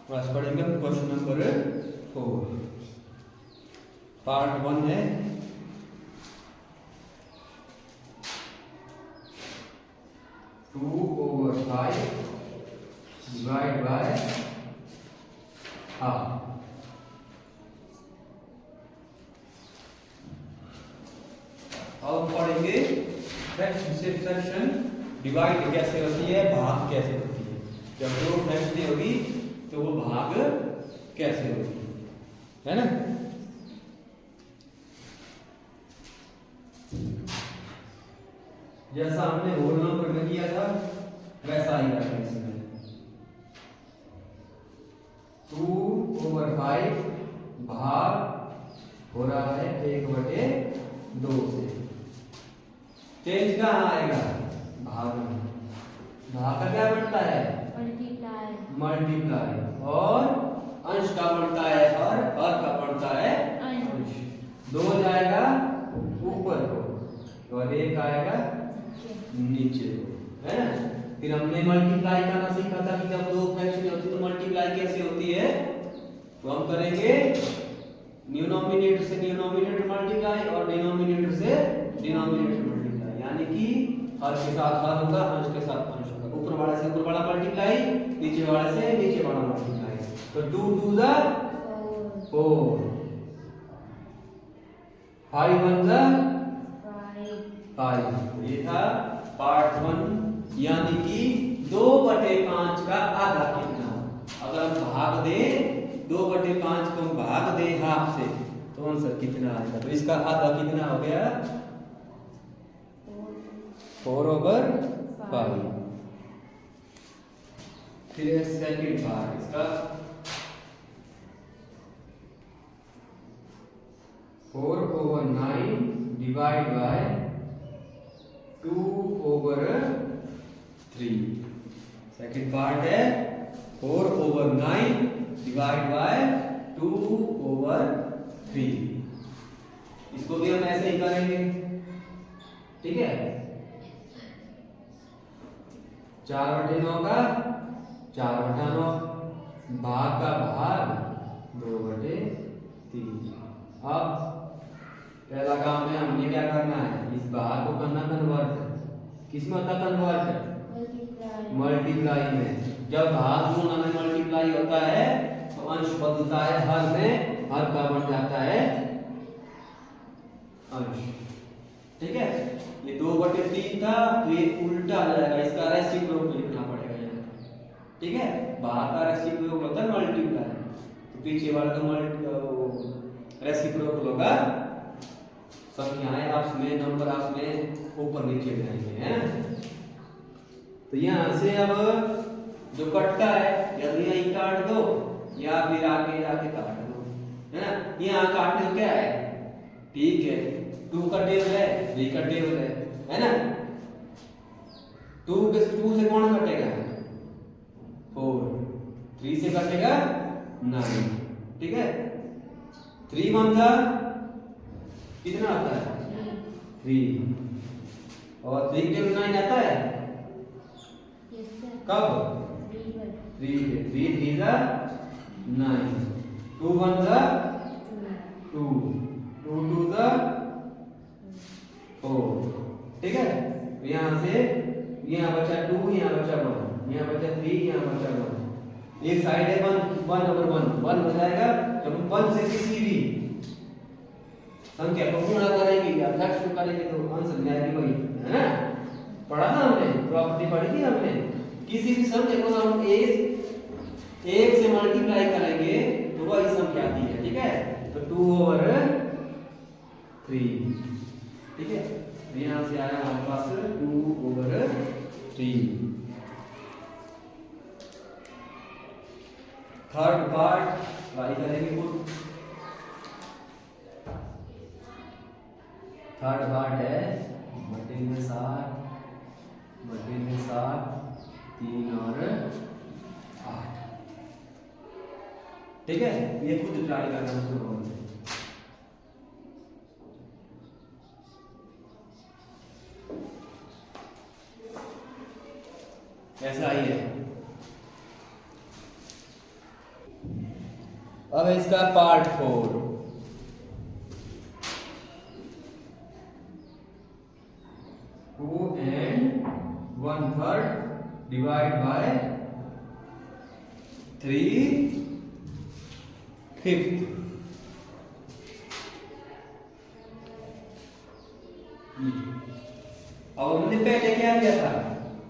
बस पढ़ेंगे question number 4। Part 1 है। Two over 5 divide by half. अब पढ़ेंगे फ्रैक्शन से फ्रैक्शन डिवाइड कैसे होती है, भाग कैसे होती है। जब दो फ्रैक्शन होगी तो वो भाग कैसे होगी, है ना। जैसा हमने होल नंबर में किया था वैसा ही करना है इसमें। 2/5 भाग हो रहा है 1/2 से। चेंज कहाँ आएगा, भाग में। भाग का क्या बनता है, मल्टीप्लाई। और अंश का बनता है हर का बनता है अंश। 2 जाएगा ऊपर को और 1 आएगा नीचे को, है ना। फिर हमने मल्टीप्लाई करना सीखा था कि जब दो फ्रैक्शन होती है तो मल्टीप्लाई कैसे होती है। तो हम करेंगे न्यूमरेटर से न्यूमरेटर मल्टीप्लाई और डिनोमिनेटर से डिनोमिनेटर मल्टीप्लाई, यानी कि हर के साथ हर होगा, अंश के साथ अंश होगा। ऊपर वाले से ऊपर वाला मल्टीप्लाई, नीचे वाले से नीचे वाला मल्टीप्लाई। तो 2 2 जा 4, 5 1 जा 5। ये था पार्ट 1, यानी कि 2/5 का आधा कितना। अगर हम भाग दें 2/5 को हम भाग दें हाफ से तो आंसर कितना आएगा। तो इसका आधा कितना हो गया, 4/5। फिर सेकंड पार्ट इसका 4/9 डिवाइड बाय 2/3। सेकंड पार्ट है 4/9 डिवाइड बाय 2/3। इसको भी हम ऐसे ही करेंगे, ठीक है। 4/9 का 4/9, भाग का भाग 2/3। अब पहला काम है, हमने क्या करना है, इस भाग को करना कन्वर्ट। किसमें होता कन्वर्ट, मल्टीप्लाई में। जब भाग गुणा में मल्टीप्लाई होता है तो अंश बदलता है हर में, हर का बन जाता है अंश, ठीक है। ये 2/3 था तो ये उल्टा आ जाएगा, इसका रेसिप्रोकल लिखना पड़ेगा यहाँ, ठीक है। भाग का रेसिप्रोकल होता है मल्टीप्लाई, तो पीछे वाला तो रेसिप्रोकल होगा। संख्याएं आपस में, नंबर आपस में ऊपर नीचे जाएंगे, हैं। तो यहाँ से अब जो कटता है या तो यहीं काट दो या फिर आगे जाके काट दो, है ना। यहाँ काटने को क्या है, ठीक है। 2 का टेबल है, 3 का टेबल है ना। 2 से कौन कटेगा, 4। 3 से कटेगा 9, ठीक है। 3 1 जा कितना आता है 3, और 3 टेबल 9 आता है कब, 3 के 3 3 जा 9, 2 1 जा 2, 2 2 जा 4, ठीक है। यहाँ से यहाँ बचा 2, यहाँ बचा 1, यहाँ बचा 3, यहाँ बचा 1। एक साइड है 1/1 हो जाएगा। जब हम 1 से किसी भी संख्या को गुणा करेंगे या फ्रैक्शन करेंगे तो आंसर में आएगी वही, है ना। पढ़ा ना हमने, प्रॉपर्टी पढ़ी थी हमने। किसी भी संख्या को हम एक से मल्टीप्लाई करेंगे तो वही संख्या आती है, ठीक है। तो 2/3, ठीक है। यहाँ से आया हमारे पास 2/3। थर्ड पार्ट ट्राई करेंगे खुद। थर्ड पार्ट है बटे में 7, 3 और 8, ठीक है। ये खुद ट्राई करना शुरू हो जाए। ऐसा ही है। अब इसका पार्ट 4, 2 and 1/3 डिवाइड बाय 3/5। अब हमने पहले क्या किया था,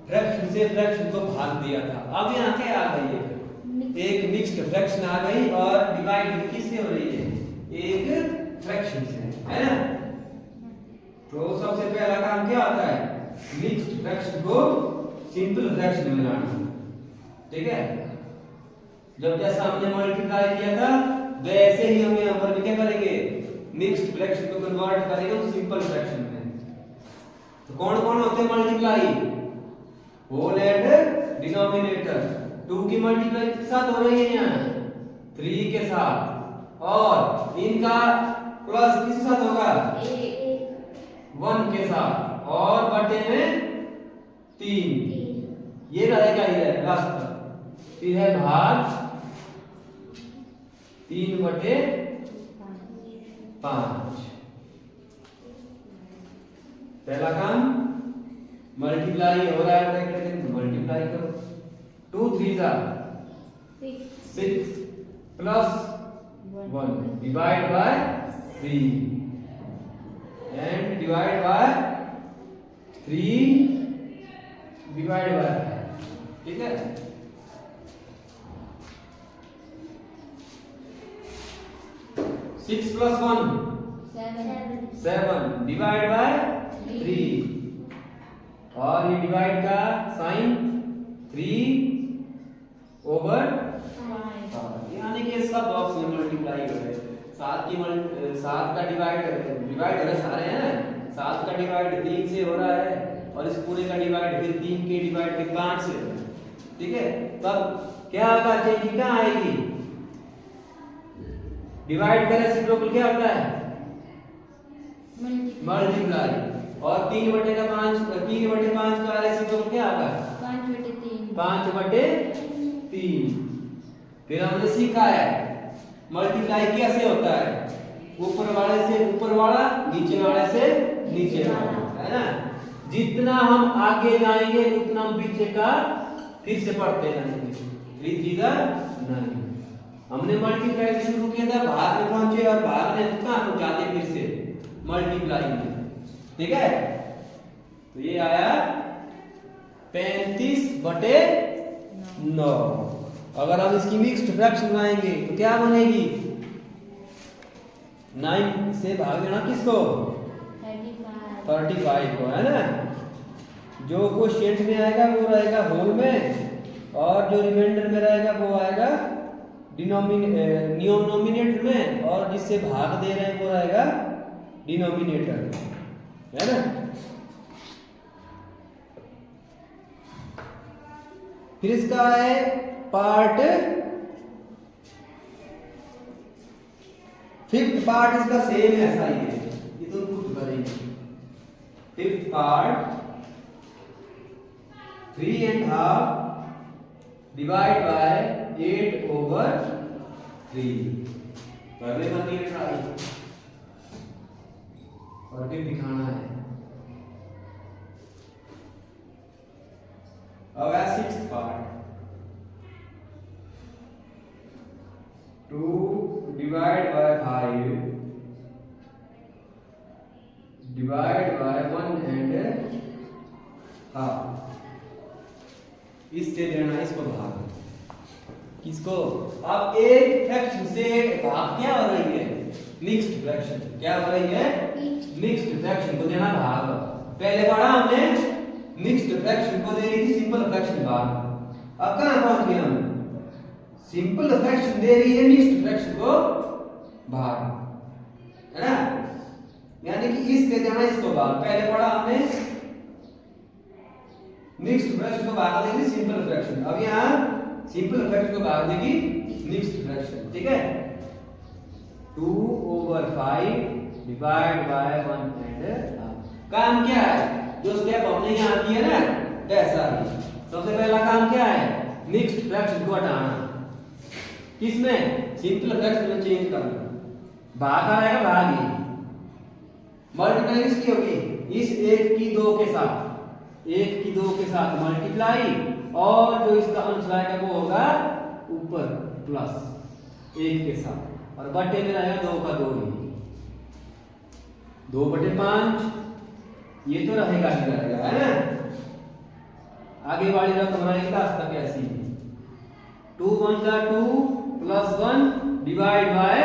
फ्रैक्शन से फ्रैक्शन को भाग दिया था। अब यहाँ क्या आ गई है, एक मिक्स्ड फ्रैक्शन आ गई और डिवाइड किससे हो रही है, एक फ्रैक्शन से, है ना। तो सबसे पहला काम क्या होता है, मिक्स्ड फ्रैक्शन को सिंपल फ्रैक्शन में लाना, ठीक है। जब जैसा हमने मल्टीप्लाई किया था वैसे ही हम यहाँ पर भी क्या करेंगे, मिक्स्ड फ्रैक्शन को कन्वर्ट करेंगे सिंपल फ्रैक्शन में। तो कौन कौन होते हैं मल्टीप्लाई, होल एंड डिनोमिनेटर। 2 की मल्टीप्लाई किसके साथ हो रही है, यहाँ 3 के साथ, और इनका प्लस किसके साथ होगा, 1 के साथ, और बटे में 3, ये रहेगा ये लास्ट तक। फिर है भाग 3/5। पहला काम मल्टीप्लाई हो रहा है, ब्रैकेट में मल्टीप्लाई करो, 2 3 6 plus 1 divide bye 3 and divide by 3 divide by, ठीक है। 6 + 1 7 डिवाइड बाय 3, और ये डिवाइड का साइन 3/5, यानी कि सब बॉक्स में मल्टीप्लाई हो रहे हैं। 7 का डिवाइड हो रहा सारे हैं, 7 का डिवाइड 3 से हो रहा है, और इस पूरे का डिवाइड फिर 3 के डिवाइड फिर 5 से, ठीक है। तब क्या होगा, चेंज कहाँ आएगी, डिवाइड का रेसिप्रोकल क्या होता है, मल्टीप्लाई, और 3/5 का रेसिप्रोकल क्या होगा, 5/3। फिर हमने सीखा है मल्टीप्लाई कैसे होता है, ऊपर वाले से ऊपर वाला, नीचे वाले से नीचे वाला, है ना। जितना हम आगे जाएंगे उतना हम पीछे का फिर से पढ़ते जाएंगे। 3 3 9, हमने मल्टीप्लाई से शुरू किया था, भाग में पहुंचे और भाग में कहां पहुंचाते फिर से मल्टीप्लाई में, ठीक है। तो ये आया 35/9। अगर हम इसकी मिक्स्ड फ्रैक्शन बनाएंगे तो क्या बनेगी, 9 से भाग देना किसको, 35 को, है ना। जो क्वोशिएंट में आएगा वो रहेगा होल में, और जो रिमाइंडर में रहेगा वो आएगा डिनोमिनेटर में, और जिससे भाग दे रहे हैं वो रहेगा डिनोमिनेटर, है ना। फिर इसका है पार्ट 5th पार्ट, इसका सेम ऐसा ही है, ये तो खुद करेंगे। 5th पार्ट 3.5 डिवाइड बाय 8/3, करने का नहीं ट्राई, और फिर दिखाना है। अब है 6th part, 2 divide by 5 divide bye 1.5, इससे देना इसको भाग, किसको, अब एक फ्रैक्शन से भाग क्या हो रही है, मिक्स्ड फ्रैक्शन, क्या हो रही है, मिक्स्ड फ्रैक्शन को देना भाग। पहले पढ़ा हमने मिक्स्ड फ्रैक्शन को दे रही थी सिंपल फ्रैक्शन भाग, अब कहां पहुंच गए हम, सिंपल फ्रैक्शन दे रही है मिक्स्ड फ्रैक्शन को भाग, है ना। यानी कि इससे देना इसको भाग। पहले पढ़ा हमने मिक्स्ड फ्रैक्शन को भाग देगी सिंपल फ्रैक्शन, अब यहाँ सिंपल फ्रैक्शन को भाग देगी मिक्स्ड फ्रैक्शन, ठीक है। 2/5 डिवाइड बाय 1.5, काम क्या है, जो स्टेप हमने यहाँ किया ना वैसा ही। सबसे पहला काम क्या है, मिक्स्ड फ्रैक्शन को हटाना, किसमें? सिंपल फ्रैक्शन में चेंज करना। भाग आ रहेगा भाग ही, मल्टीप्लाई इसकी होगी इस 1 की 2 के साथ, 1 की 2 के साथ मल्टीप्लाई, और जो इसका आंसर आएगा वो होगा ऊपर प्लस 1 के साथ, और बटे में रहेगा 2 का 2 ही, 2/5 ये तो रहेगा ही रहेगा, है ना। आगे वाली रकम रहेगी लास्ट तक ऐसी, 2 1 जा 2 plus 1 divide by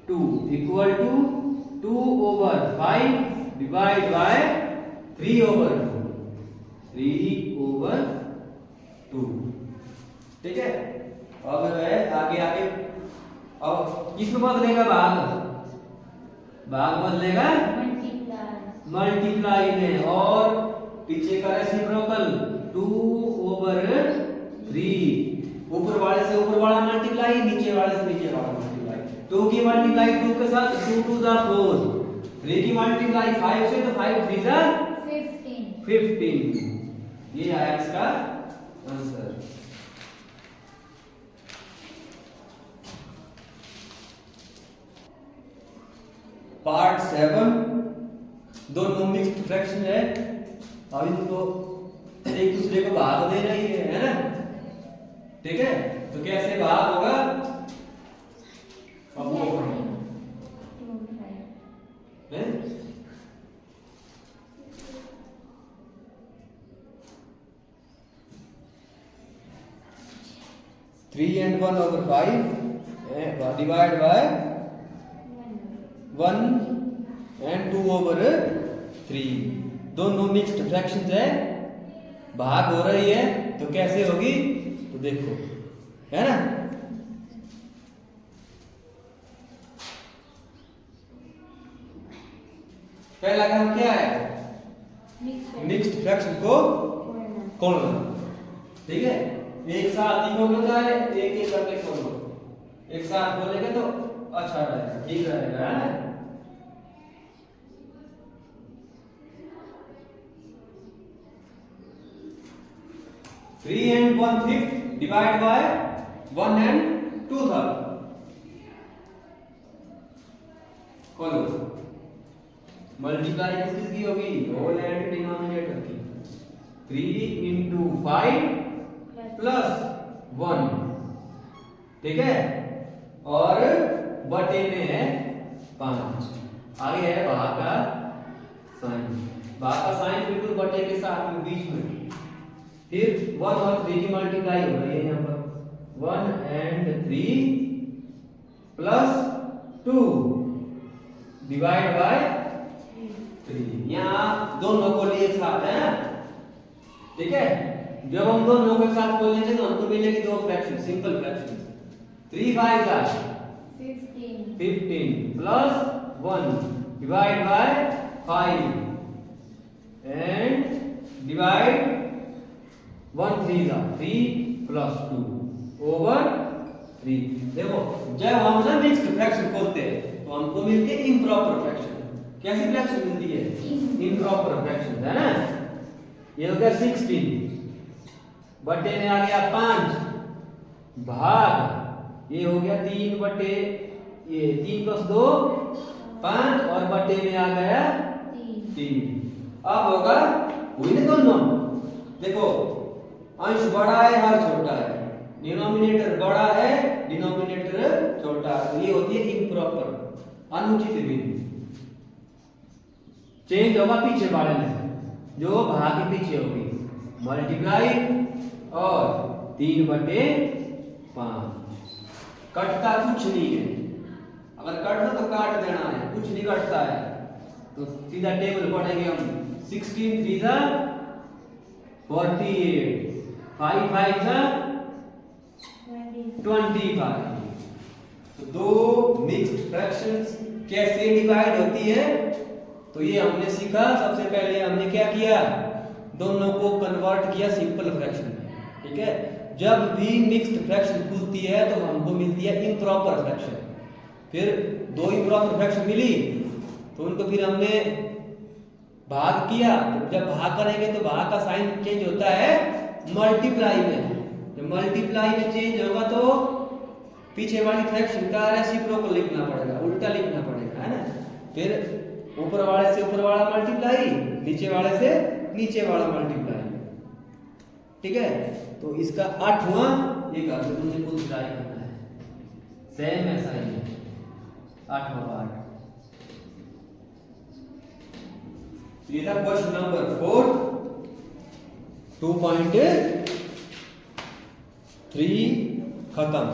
2 equal to 2/5 divide by 3/2, 3/2, ठीक है। अब है आगे आगे, अब किसमें बदलेगा भाग? भाग बदलेगा मल्टीप्लाई में, और पीछे का रेसिप्रोकल 2/3, ऊपर वाले से ऊपर वाला मल्टीप्लाई, नीचे वाले से नीचे वाला मल्टीप्लाई। 2 की मल्टीप्लाई 2 के साथ 2 2 जा 4, 3 की मल्टीप्लाई 5 से तो 5 3 जा 15। ये आया इसका आंसर। पार्ट 7 दोनों मिक्स्ड फ्रैक्शन है, अब इनको एक दूसरे को भाग देना ही है ना, ठीक है। तो कैसे भाग होगा अब वो है 3 and 1/5 डिवाइड बाय 1 and 2/3, दोनों मिक्स्ड फ्रैक्शंस है, भाग हो रही है, तो कैसे होगी? तो देखो, है ना, पहला काम क्या है? मिक्स्ड फ्रैक्शन को खोलना, ठीक है। एक साथ ही खोल जाए, एक एक करके खोलो, एक साथ खोलेंगे तो अच्छा रहेगा, ठीक रहेगा, है ना। Three and 1/5 divide by 1 and 2/3, खोलो। मल्टीप्लाई किसकी होगी? होल एंड डिनोमिनेटर की। 3 into 5 प्लस 1, ठीक है, और बटे में है 5। आगे है भाग का साइन, भाग का साइन बिल्कुल बटे के साथ में बीच में। फिर 1 और 3 की मल्टीप्लाई हो रही है यहाँ पर, 1 and 3 प्लस 2 डिवाइड बाय 3। यहाँ दोनों को लिए साथ है, ठीक है। जब हम दोनों को साथ खोलेंगे तो हमको मिलेगी दो फ्रैक्शन, सिंपल फ्रैक्शन। 3 5 का 15 plus 1 divide bye 5 and divide 1 3 का 3 प्लस 2/3। देखो जब हम ना मिक्स्ड फ्रैक्शन खोलते हैं तो हमको मिलती है इम्प्रॉपर फ्रैक्शन। कैसी फ्रैक्शन मिलती है? इम्प्रॉपर फ्रैक्शन, है ना। ये हो गया 16 बटे में आ गया 5 भाग, ये हो गया 3 बटे ये 3 + 2 5 और बटे में आ गया 3। अब होगा हुई ना दोनों। देखो अंश बड़ा है हर छोटा है, डिनोमिनेटर बड़ा है डिनोमिनेटर छोटा है, तो ये होती है इम्प्रॉपर, अनुचित विधि। चेंज होगा पीछे वाले में, जो भाग के पीछे होगी मल्टीप्लाई और 3/5। कटता कुछ नहीं है, अगर कटता तो काट देना है, कुछ नहीं कटता है। तो सीधा टेबल पढ़ेंगे हम। 16 3 जा 48, 5 5 जा 25। तो दो मिक्स्ड फ्रैक्शंस कैसे डिवाइड होती है तो ये हमने सीखा। सबसे पहले हमने क्या किया, दोनों को कन्वर्ट किया सिंपल फ्रैक्शन में, ठीक है। जब भी मिक्स्ड फ्रैक्शन खुलती है तो हमको मिलती है इम्प्रॉपर फ्रैक्शन। फिर दो इम्प्रॉपर फ्रैक्शन मिली तो उनको फिर हमने भाग किया। तो जब भाग करेंगे तो भाग का साइन चेंज होता है मल्टीप्लाई में। जब मल्टीप्लाई में चेंज होगा तो पीछे वाली फ्रैक्शन का रेसिप्रोकल लिखना पड़ेगा, उल्टा लिखना पड़ेगा, है ना। फिर ऊपर वाले से ऊपर वाला मल्टीप्लाई, नीचे वाले से नीचे वाला मल्टीप्लाई, ठीक है। तो इसका 8वां ये कर दो, तुमने खुद ट्राई करना है, सेम ऐसा ही है 8वां पार्ट। ये था क्वेश्चन नंबर 4, 2.3 खत्म।